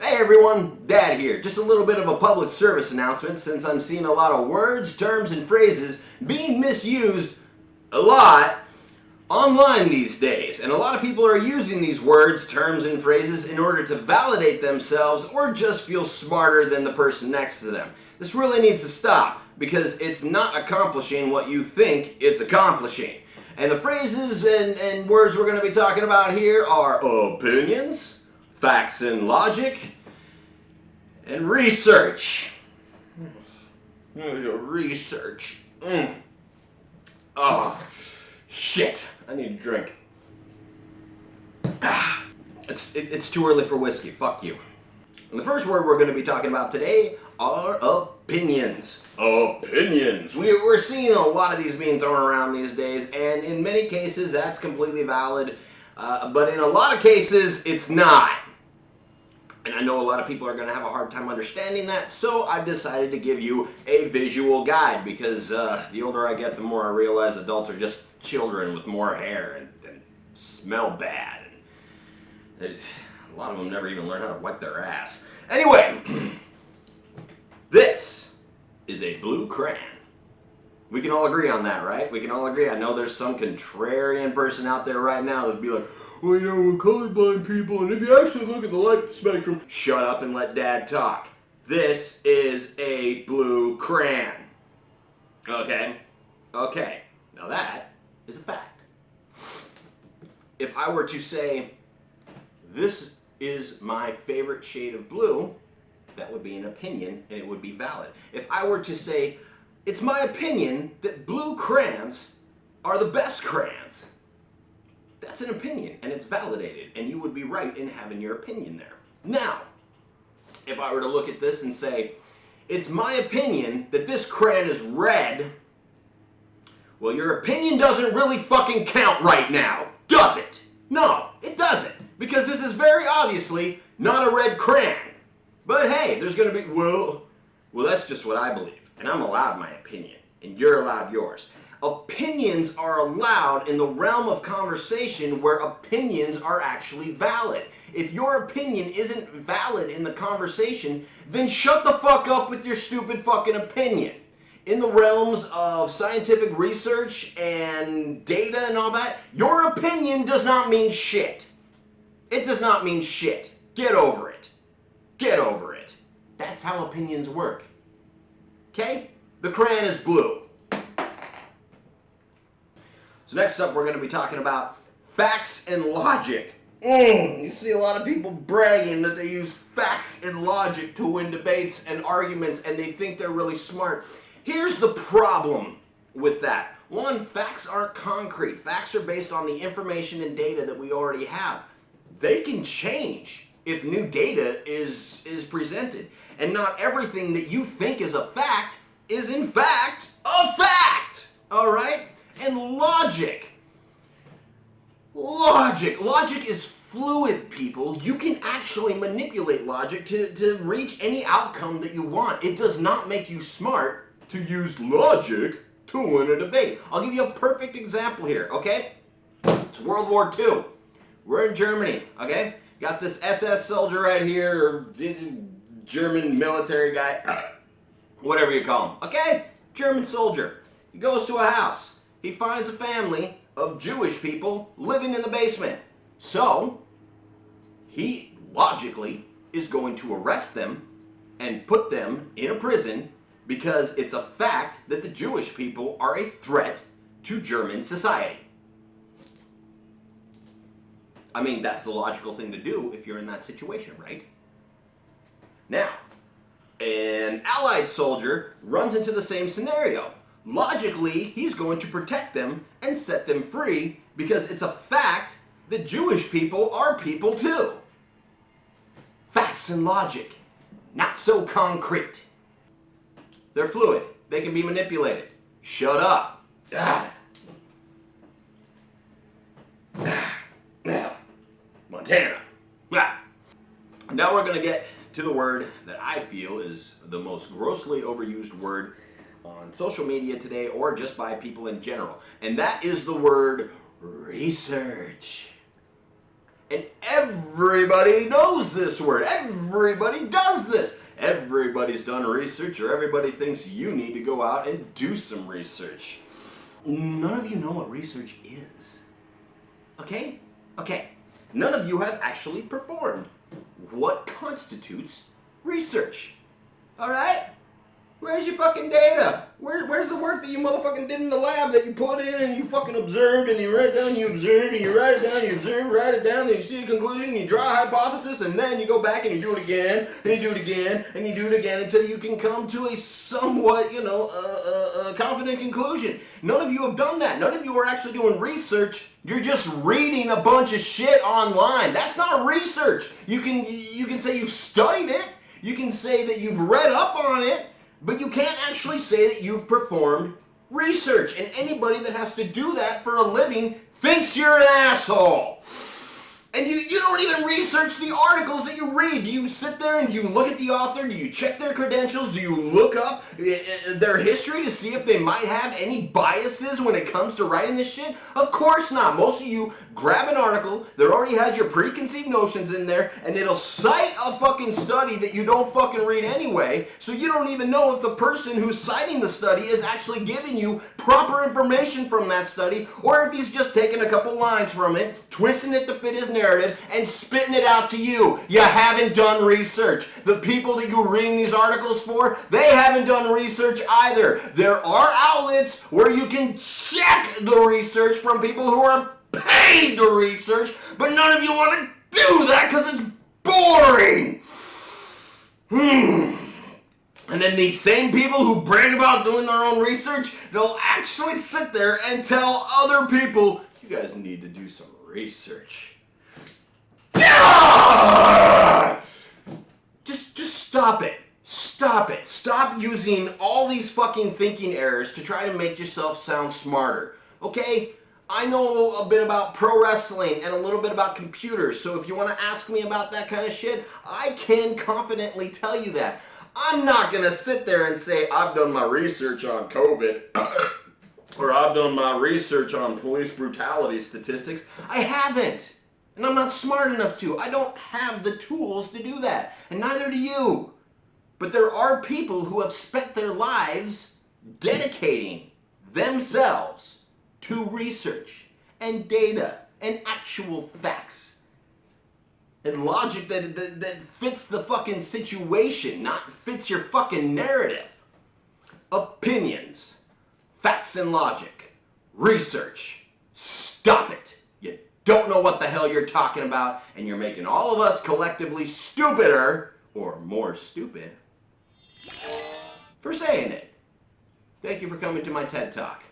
Hey everyone, Dad here. Just a little bit of a public service announcement since I'm seeing a lot of words, terms, and phrases being misused a lot online these days. And a lot of people are using these words, terms, and phrases in order to validate themselves or just feel smarter than the person next to them. This really needs to stop because it's not accomplishing what you think it's accomplishing. And the phrases and words we're going to be talking about here are opinions, facts and logic, and research. Research. Oh, shit. I need a drink. It's too early for whiskey. Fuck you. And the first word we're going to be talking about today are opinions. Opinions. We're seeing a lot of these being thrown around these days, and in many cases that's completely valid, but in a lot of cases it's not. And I know a lot of people are going to have a hard time understanding that, so I've decided to give you a visual guide because the older I get, the more I realize adults are just children with more hair and smell bad. And a lot of them never even learn how to wipe their ass. Anyway, this is a blue crayon. We can all agree on that, right? We can all agree. I know there's some contrarian person out there right now that'd be like, well, you know, we're colorblind people, and if you actually look at the light spectrum... Shut up and let Dad talk. This is a blue crayon. Okay? Okay. Now that is a fact. If I were to say, this is my favorite shade of blue, that would be an opinion, and it would be valid. If I were to say, it's my opinion that blue crayons are the best crayons, that's an opinion, and it's validated, and you would be right in having your opinion there. Now, if I were to look at this and say, it's my opinion that this crayon is red, well, your opinion doesn't really fucking count right now, does it? No, it doesn't, because this is very obviously not a red crayon. But hey, there's going to be, well, that's just what I believe, and I'm allowed my opinion, and you're allowed yours. Opinions are allowed in the realm of conversation where opinions are actually valid. If your opinion isn't valid in the conversation, then shut the fuck up with your stupid fucking opinion. In the realms of scientific research and data and all that, your opinion does not mean shit. It does not mean shit. Get over it. Get over it. That's how opinions work. Okay? The crayon is blue. So next up, we're going to be talking about facts and logic. You see a lot of people bragging that they use facts and logic to win debates and arguments, and they think they're really smart. Here's the problem with that. One, facts aren't concrete. Facts are based on the information and data that we already have. They can change if new data is presented. And not everything that you think is a fact is in fact a fact. All right? And logic is fluid, people. You can actually manipulate logic to reach any outcome that you want. It does not make you smart to use logic to win a debate. I'll give you a perfect example here, okay? It's World War II. We're in Germany, okay? Got this SS soldier right here, or German military guy, whatever you call him, okay? German soldier. He goes to a house. He finds a family of Jewish people living in the basement. So, he logically is going to arrest them and put them in a prison because it's a fact that the Jewish people are a threat to German society. I mean, that's the logical thing to do if you're in that situation, right? Now, an Allied soldier runs into the same scenario. Logically, he's going to protect them and set them free because it's a fact that Jewish people are people too. Facts and logic, not so concrete. They're fluid. They can be manipulated. Shut up. Now, Montana. Now we're going to get to the word that I feel is the most grossly overused word on social media today, or just by people in general. And that is the word research. And everybody knows this word. Everybody does this. Everybody's done research, or everybody thinks you need to go out and do some research. None of you know what research is. Okay? Okay. None of you have actually performed. What constitutes research? Alright? Where's your fucking data? Where's the work that you motherfucking did in the lab that you put in and you fucking observed and you write it down, you observed and you write it down, you observe, write it down, then you see a conclusion, you draw a hypothesis, and then you go back and you do it again, and you do it again, and you do it again until you can come to a somewhat, confident conclusion. None of you have done that. None of you are actually doing research. You're just reading a bunch of shit online. That's not research. You can say you've studied it. You can say that you've read up on it. But you can't actually say that you've performed research. And anybody that has to do that for a living thinks you're an asshole. And you don't even research the articles that you read. Do you sit there and you look at the author? Do you check their credentials? Do you look up their history to see if they might have any biases when it comes to writing this shit? Of course not. Most of you grab an article that already has your preconceived notions in there, and it'll cite a fucking study that you don't fucking read anyway, so you don't even know if the person who's citing the study is actually giving you proper information from that study, or if he's just taking a couple lines from it, twisting it to fit his narrative, and spitting it out to you. You haven't done research. The people that you're reading these articles for, they haven't done research either. There are outlets where you can check the research from people who are paid to research, but none of you want to do that because it's boring. And then these same people who brag about doing their own research, they'll actually sit there and tell other people, you guys need to do some research. Just stop it. Stop it. Stop using all these fucking thinking errors to try to make yourself sound smarter. Okay? I know a bit about pro wrestling and a little bit about computers, so if you want to ask me about that kind of shit, I can confidently tell you that. I'm not going to sit there and say, I've done my research on COVID, or I've done my research on police brutality statistics. I haven't. And I'm not smart enough to. I don't have the tools to do that. And neither do you. But there are people who have spent their lives dedicating themselves to research and data and actual facts and logic that fits the fucking situation, not fits your fucking narrative. Opinions, facts and logic, research. Stop it. You don't know what the hell you're talking about, and you're making all of us collectively stupider, or more stupid, for saying it. Thank you for coming to my TED Talk.